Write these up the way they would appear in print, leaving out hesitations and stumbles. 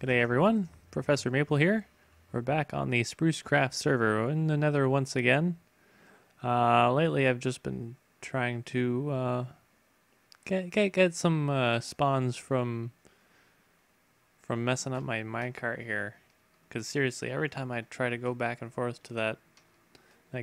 G'day everyone, Professor Maple here. We're back on the Sprucecraft server in the Nether once again. Lately I've just been trying to get some spawns from messing up my minecart here. Because seriously, every time I try to go back and forth to that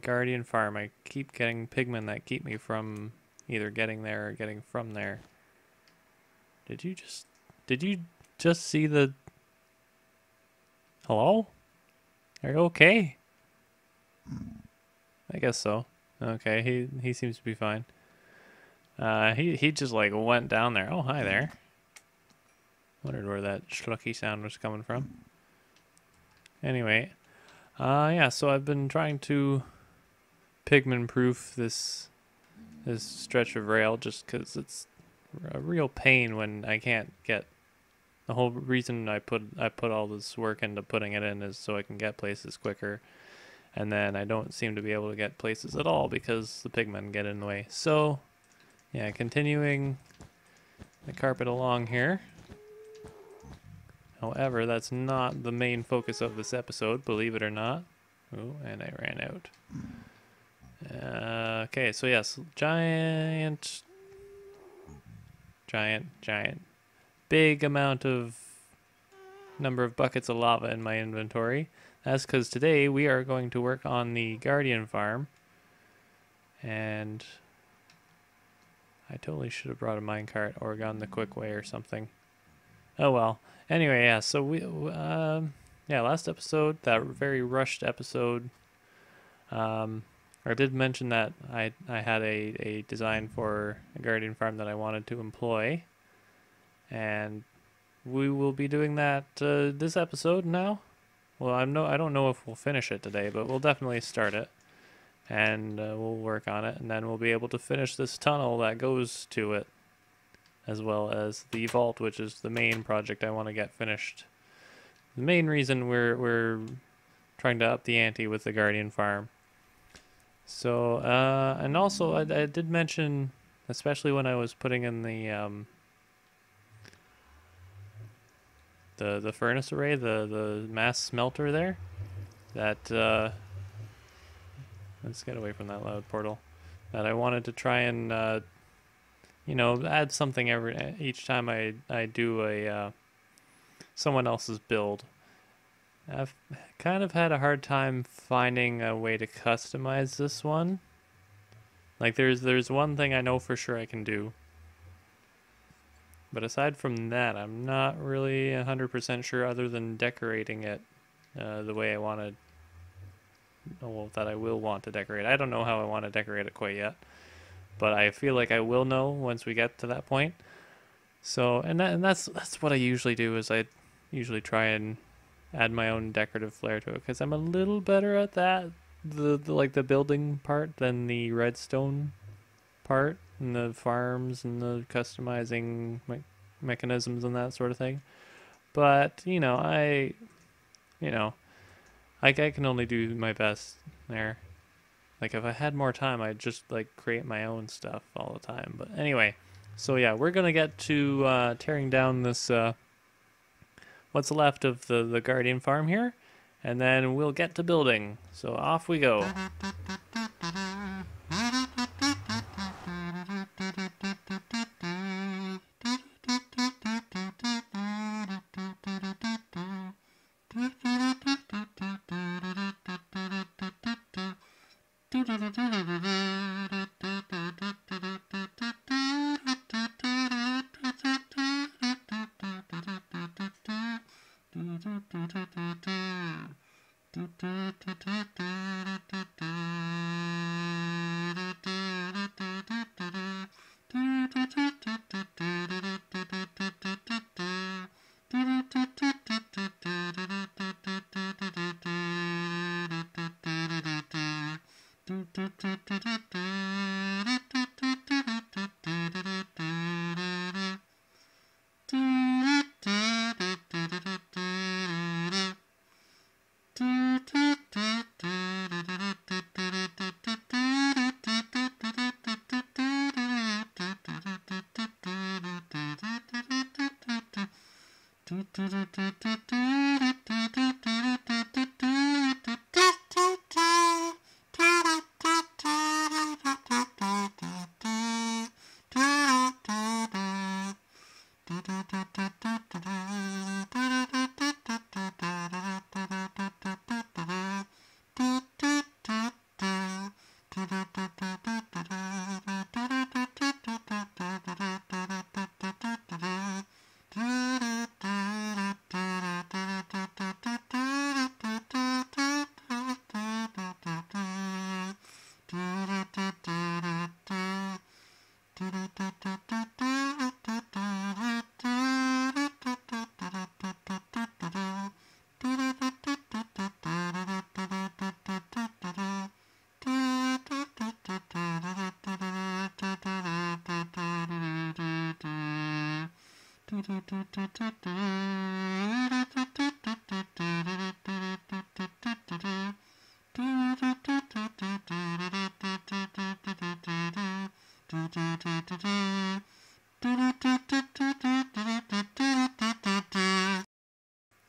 Guardian farm, I keep getting pigmen that keep me from either getting there or getting from there. Did you just see the... Hello? Are you okay? I guess so. Okay, he seems to be fine. He just like went down there. Oh, hi there. Wondered where that schlucky sound was coming from. Anyway, yeah, so I've been trying to pigment-proof this stretch of rail just because it's a real pain when I can't get... The whole reason I put all this work into putting it in is so I can get places quicker, and then I don't seem to be able to get places at all because the pigmen get in the way. So, yeah, continuing the carpet along here. However, that's not the main focus of this episode, believe it or not. Oh, and I ran out. Okay, so yes, giant, big amount of number of buckets of lava in my inventory. That's because today we are going to work on the Guardian farm, and I totally should have brought a minecart or gone the quick way or something. Oh well. Anyway, yeah, so yeah, last episode, that very rushed episode, I did mention that I had a design for a Guardian farm that I wanted to employ, and we will be doing that this episode now. Well, I don't know if we'll finish it today, but we'll definitely start it, and we'll work on it, and then we'll be able to finish this tunnel that goes to it, as well as the vault, which is the main project I want to get finished. The main reason we're trying to up the ante with the Guardian farm. So, and also I did mention, especially when I was putting in the furnace array, the mass smelter there, that let's get away from that loud portal, that I wanted to try and you know, add something each time I do a someone else's build. I've kind of had a hard time finding a way to customize this one. Like there's one thing I know for sure I can do, but aside from that, I'm not really 100% sure, other than decorating it the way I wanted. Well, that I will want to decorate. I don't know how I want to decorate it quite yet, but I feel like I will know once we get to that point. So, and that's what I usually do, is I usually try and add my own decorative flair to it, because I'm a little better at that, the like the building part, than the redstone part, and the farms and the customizing mechanisms and that sort of thing. But I can only do my best there. Like, if I had more time, I'd just like create my own stuff all the time. But anyway, so yeah, we're gonna get to tearing down this what's left of the Guardian farm here, and then we'll get to building. So off we go.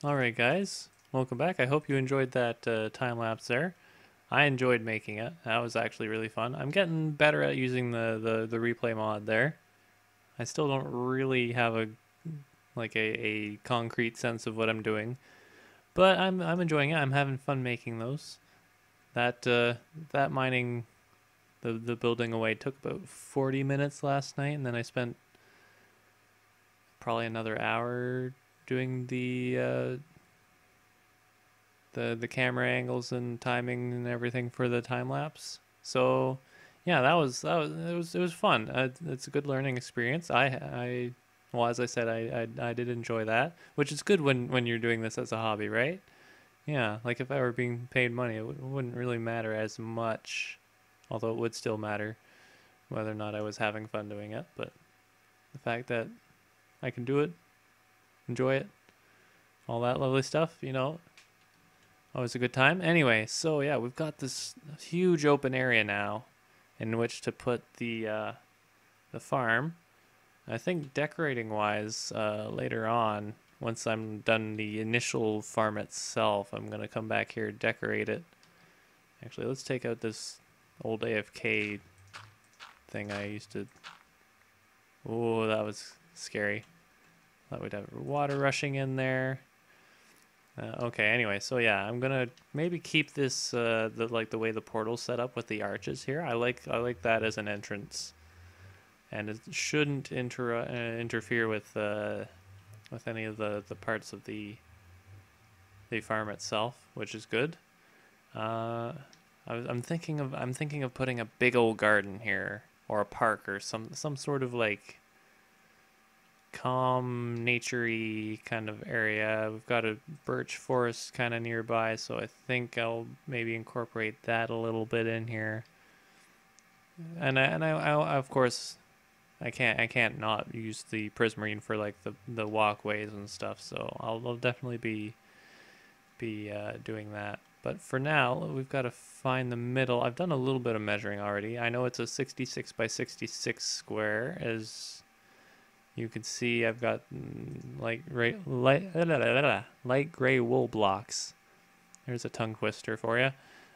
Alright guys, welcome back. I hope you enjoyed that time lapse there. I enjoyed making it. That was actually really fun. I'm getting better at using the replay mod there. I still don't really have a concrete sense of what I'm doing, but I'm enjoying it. I'm having fun making those. That mining the building away took about 40 minutes last night, and then I spent probably another hour doing the camera angles and timing and everything for the time lapse. So yeah, it was fun. It's a good learning experience. Well, as I said, I did enjoy that, which is good when you're doing this as a hobby, right? Yeah, like if I were being paid money, it wouldn't really matter as much, although it would still matter whether or not I was having fun doing it. But the fact that I can do it, enjoy it, all that lovely stuff, always a good time. Anyway, so yeah, we've got this huge open area now in which to put the farm. I think decorating wise, later on, once I'm done the initial farm itself, I'm gonna come back here and decorate it. Actually, let's take out this old AFK thing I used to. Oh, that was scary. Thought we'd have water rushing in there. Okay, anyway, so yeah, I'm gonna maybe keep this the way the portal's set up with the arches here. I like that as an entrance, and it shouldn't interfere with any of the parts of the farm itself, which is good. I'm thinking of putting a big old garden here, or a park, or some sort of like calm, naturey kind of area. We've got a birch forest kind of nearby, so I think I'll maybe incorporate that a little bit in here. And I of course I can't not use the prismarine for like the walkways and stuff. So I'll definitely be doing that. But for now, we've got to find the middle. I've done a little bit of measuring already. I know it's a 66 by 66 square, as you can see. I've got light gray wool blocks. There's a tongue twister for you.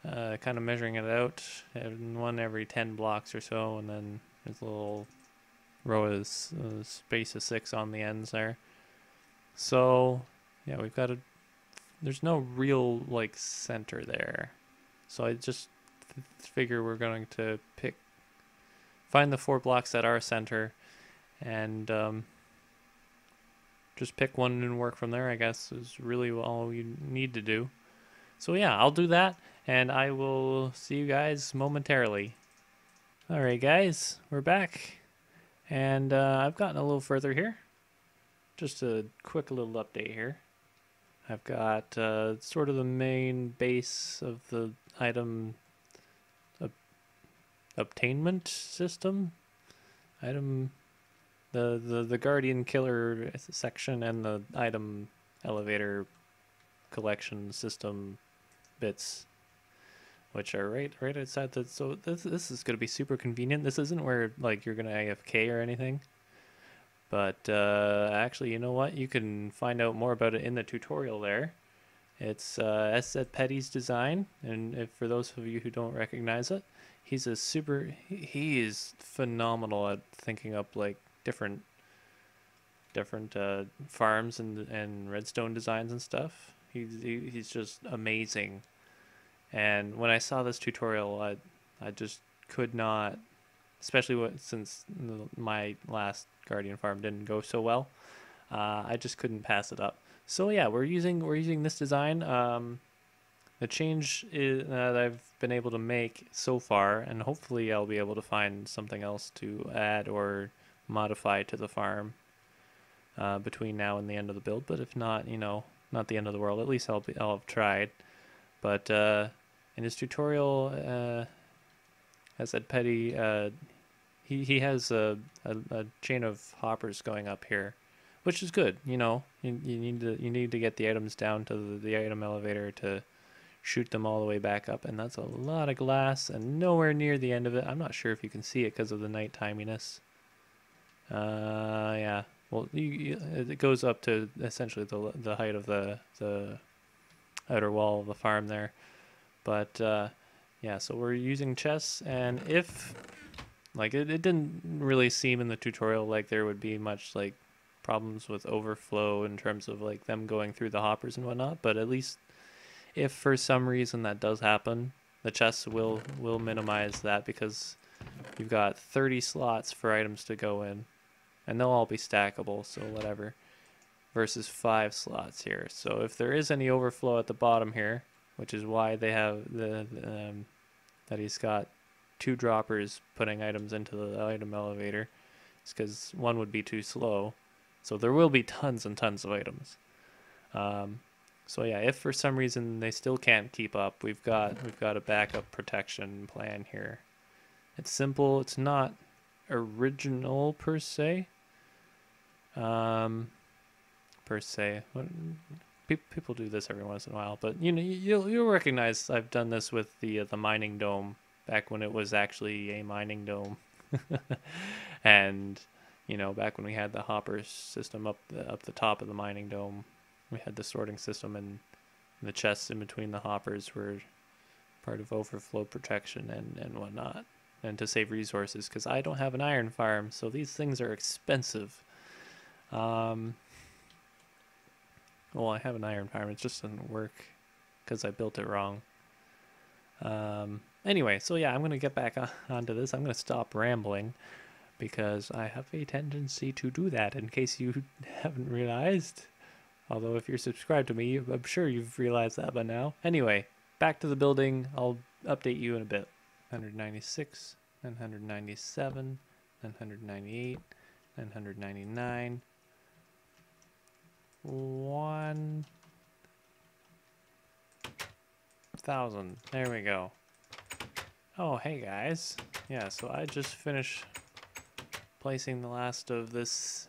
Kind of measuring it out, one every 10 blocks or so, and then there's a little row of space of 6 on the ends there. So yeah, we've got there's no real like center there, so I just figure we're going to find the 4 blocks that are center, and just pick one and work from there, I guess, is really all you need to do. So yeah, I'll do that, and I will see you guys momentarily. Alright guys, we're back, and I've gotten a little further here. Just a quick little update here. I've got sort of the main base of the item obtainment system. The Guardian Killer section and the item elevator collection system bits, which are right outside the. So this is going to be super convenient. This isn't where like you're going to AFK or anything, But actually, you know what? You can find out more about it in the tutorial there. It's S. Petty's design, and if, for those of you who don't recognize it, he's a he is phenomenal at thinking up like different farms and redstone designs and stuff. He's just amazing. And when I saw this tutorial, I just could not, especially since my last Guardian farm didn't go so well. I just couldn't pass it up. So yeah, we're using this design. The change that I've been able to make so far, and hopefully I'll be able to find something else to add or modify to the farm between now and the end of the build. But if not, you know, not the end of the world. At least I'll have tried. But in his tutorial, as said Petty, he has a chain of hoppers going up here, which is good. You know, you need to get the items down to the item elevator to shoot them all the way back up, and that's a lot of glass and nowhere near the end of it. I'm not sure if you can see it because of the night timiness. Yeah. Well, it goes up to essentially the height of the outer wall of the farm there, but yeah. So we're using chests, and if like it didn't really seem in the tutorial like there would be much like problems with overflow in terms of like them going through the hoppers and whatnot, but at least if for some reason that does happen, the chests will minimize that because you've got 30 slots for items to go in, and they'll all be stackable, so whatever, versus 5 slots here. So if there is any overflow at the bottom here, which is why they have that he's got 2 droppers putting items into the item elevator, it's because one would be too slow. So there will be tons and tons of items. So yeah, if for some reason they still can't keep up, we've got a backup protection plan here. It's simple. It's not original per se. People do this every once in a while, but you know you'll recognize I've done this with the mining dome back when it was actually a mining dome, and you know back when we had the hopper system up the top of the mining dome. We had the sorting system, and the chests in between the hoppers were part of overflow protection and whatnot, and to save resources because I don't have an iron farm, so these things are expensive. Well, I have an iron farm, it just doesn't work because I built it wrong. Anyway, so yeah, I'm going to get back onto this. I'm going to stop rambling because I have a tendency to do that, in case you haven't realized. Although if you're subscribed to me, I'm sure you've realized that by now. Anyway, back to the building. I'll update you in a bit. 196, 997, 998, 999, 1,000. There we go. Oh, hey guys. Yeah, so I just finished placing the last of this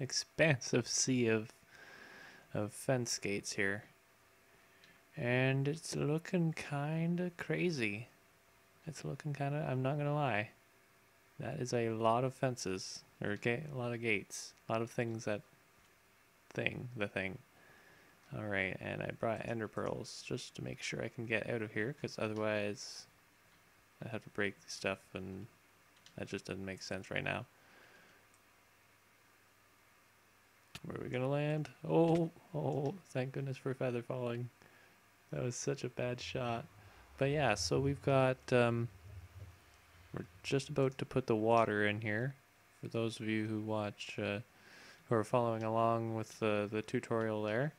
expansive sea of fence gates here, and it's looking kind of crazy. It's looking kind of, I'm not gonna lie, that is a lot of fences, or a lot of gates, a lot of things that the thing. All right, and I brought ender pearls just to make sure I can get out of here, because otherwise I have to break stuff, and that just doesn't make sense right now. Where are we gonna land? Oh, thank goodness for feather falling. That was such a bad shot. But yeah, so we've got, we're just about to put the water in here. For those of you who watch, who are following along with the tutorial there.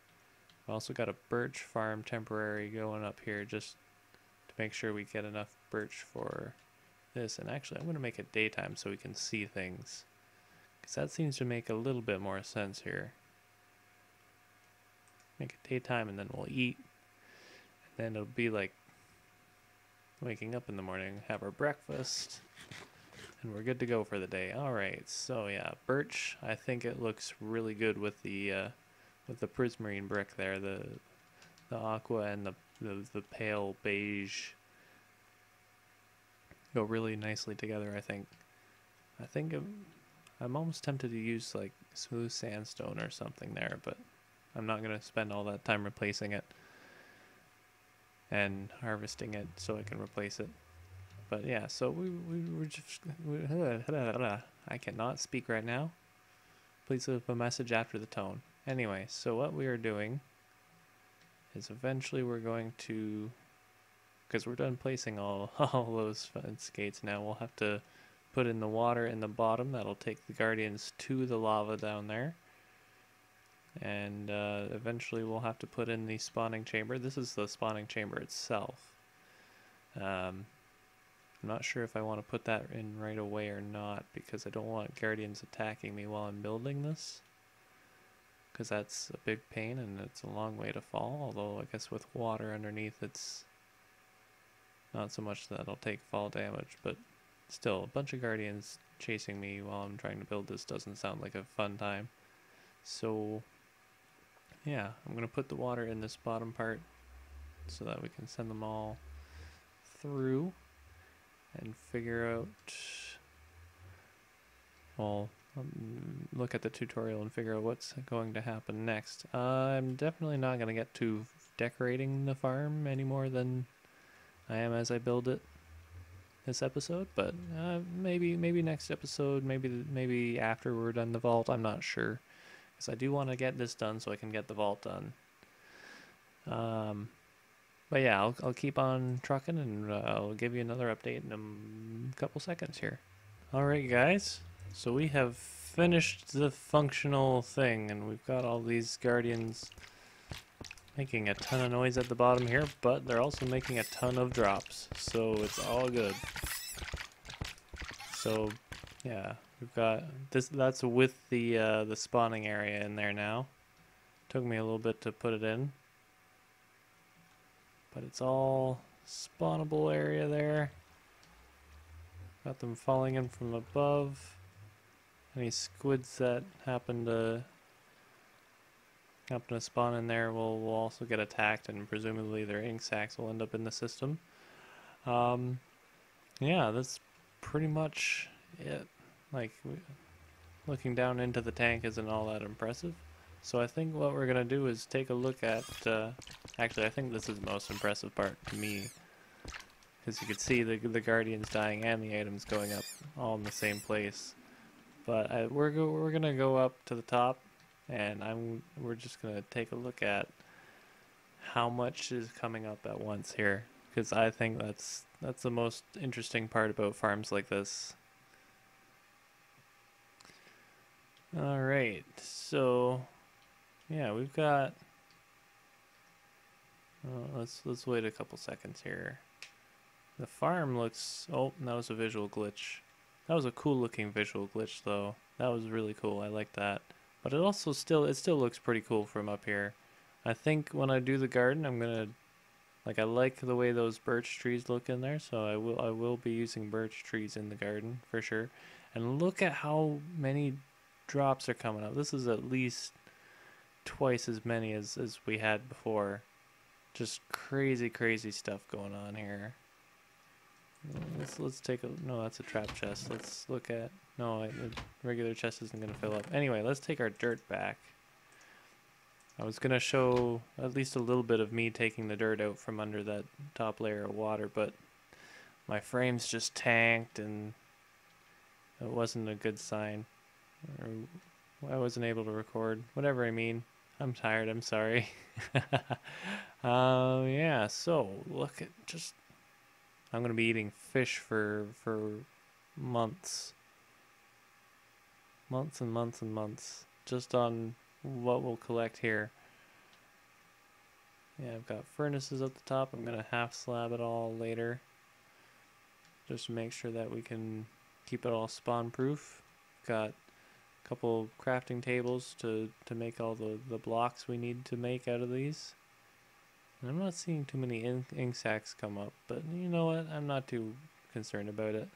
We've also got a birch farm temporary going up here just to make sure we get enough birch for this. And actually, I'm gonna make it daytime so we can see things, because that seems to make a little bit more sense here. Make it daytime and then we'll eat. And then it'll be like waking up in the morning, have our breakfast, and we're good to go for the day. Alright, so yeah, birch, I think it looks really good with the prismarine brick there, the aqua and the pale beige go really nicely together, I think. I'm almost tempted to use like smooth sandstone or something there, but I'm not going to spend all that time replacing it and harvesting it so I can replace it. But yeah, so we were just... I cannot speak right now. Please leave a message after the tone. Anyway, so what we are doing is eventually we're going to... Because we're done placing all those fence gates now, we'll have to put in the water in the bottom. That'll take the guardians to the lava down there. And eventually we'll have to put in the spawning chamber. This is the spawning chamber itself. I'm not sure if I want to put that in right away or not, because I don't want guardians attacking me while I'm building this. Because that's a big pain and it's a long way to fall. Although I guess with water underneath it's not so much that I'll take fall damage, but still, a bunch of guardians chasing me while I'm trying to build this doesn't sound like a fun time. So yeah, I'm going to put the water in this bottom part so that we can send them all through and figure out, well, look at the tutorial and figure out what's going to happen next. I'm definitely not going to get to decorating the farm any more than I am as I build it this episode, but maybe next episode, maybe after we're done the vault, I'm not sure, because I do want to get this done so I can get the vault done. But yeah, I'll keep on trucking, and I'll give you another update in a couple seconds here. Alright guys, so we have finished the functional thing, and we've got all these guardians making a ton of noise at the bottom here, but they're also making a ton of drops, so it's all good. So yeah, we've got this. That's with the spawning area in there now. Took me a little bit to put it in, but it's all spawnable area there. Got them falling in from above. Any squids that happen to spawn in there will also get attacked, and presumably their ink sacs will end up in the system. Yeah, that's pretty much it. Like, looking down into the tank isn't all that impressive. So I think what we're going to do is take a look at... actually, I think this is the most impressive part to me. Because you can see the guardians dying and the items going up all in the same place. But we're going to go up to the top, and we're just going to take a look at how much is coming up at once here, because I think that's the most interesting part about farms like this. All right, so yeah, we've got. Let's wait a couple seconds here. The farm looks. Oh, that was a visual glitch. That was a cool looking visual glitch though. That was really cool. I like that. But it also still looks pretty cool from up here. I think when I do the garden, I'm gonna, like, I like the way those birch trees look in there, so I will be using birch trees in the garden for sure. And look at how many drops are coming up. This is at least twice as many as we had before. Just crazy stuff going on here. Let's take a... No, that's a trap chest. Let's look at... No, the regular chest isn't going to fill up. Anyway, let's take our dirt back. I was going to show at least a little bit of me taking the dirt out from under that top layer of water, but my frames just tanked, and it wasn't a good sign. Or I wasn't able to record. Whatever I mean. I'm tired. I'm sorry. Yeah, so look at just... I'm going to be eating fish for months. Months and months and months. Just on what we'll collect here. Yeah, I've got furnaces at the top. I'm going to half slab it all later. Just to make sure that we can keep it all spawn proof. Got a couple crafting tables to make all the blocks we need to make out of these. And I'm not seeing too many ink sacs come up, but you know what? I'm not too concerned about it.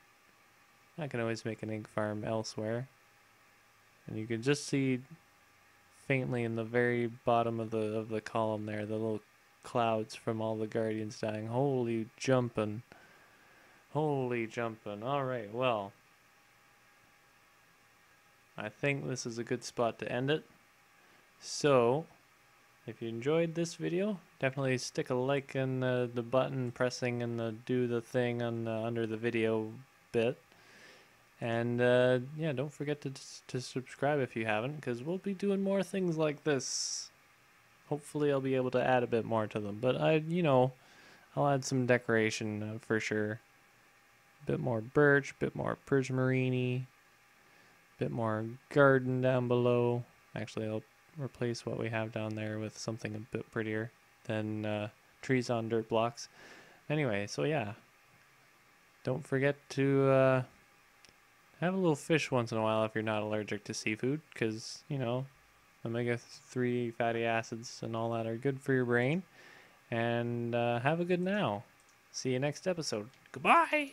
I can always make an ink farm elsewhere. And you can just see faintly in the very bottom of the column there, the little clouds from all the guardians dying. Holy jumpin'. Holy jumpin'. Alright, well. I think this is a good spot to end it. So, if you enjoyed this video, definitely stick a like in the button pressing and the do the thing on under the video bit. And yeah, don't forget to subscribe if you haven't, because we'll be doing more things like this. Hopefully I'll be able to add a bit more to them, but I'll add some decoration for sure. Bit more birch, bit more prismarine, bit more garden down below. Actually, I'll replace what we have down there with something a bit prettier than trees on dirt blocks. Anyway, so yeah, don't forget to have a little fish once in a while if you're not allergic to seafood, because, omega-3 fatty acids and all that are good for your brain. And have a good now. See you next episode. Goodbye!